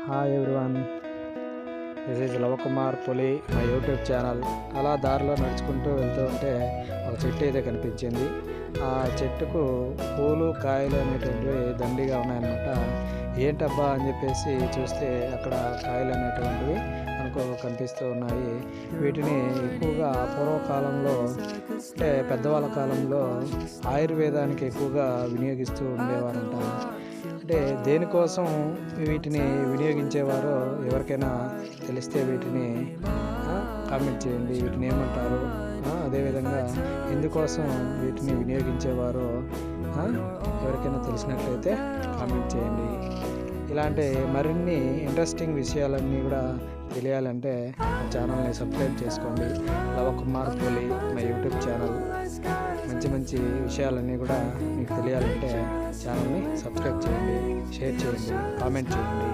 Hi everyone, this is Lavakumar పులి, my YouTube channel. అలా దారిలో నడుచుకుంటూ వెళ్తూ ఉంటే ఒక చెట్టు అయితే కనిపించింది. ఆ చెట్టుకు పూలు కాయలు అనేటువంటివి దండిగా ఉన్నాయన్నమాట. ఏంటబ్బా అని చెప్పేసి చూస్తే అక్కడ కాయలు అనేటువంటివి మనకు కనిపిస్తూ ఉన్నాయి. వీటిని ఎక్కువగా పూర్వకాలంలో అంటే పెద్దవాళ్ళ కాలంలో ఆయుర్వేదానికి ఎక్కువగా వినియోగిస్తూ ఉండేవారంట. అంటే దేనికోసం వీటిని వినియోగించేవారో ఎవరికైనా తెలిస్తే వీటిని కామెంట్ చేయండి. వీటిని ఏమంటారు, అదేవిధంగా ఎందుకోసం వీటిని వినియోగించేవారో ఎవరికైనా తెలిసినట్లయితే కామెంట్ చేయండి. ఇలాంటి మరిన్ని ఇంట్రెస్టింగ్ విషయాలన్నీ కూడా తెలియాలంటే మా ఛానల్ని సబ్స్క్రైబ్ చేసుకోండి. లవకుమార్ పులి, మై యూట్యూబ్ ఛానల్. మంచి మంచి విషయాలన్నీ కూడా మీకు తెలియాలంటే ఛానల్ని సబ్స్క్రైబ్ చేయండి, షేర్ చేయండి, కామెంట్ చేయండి.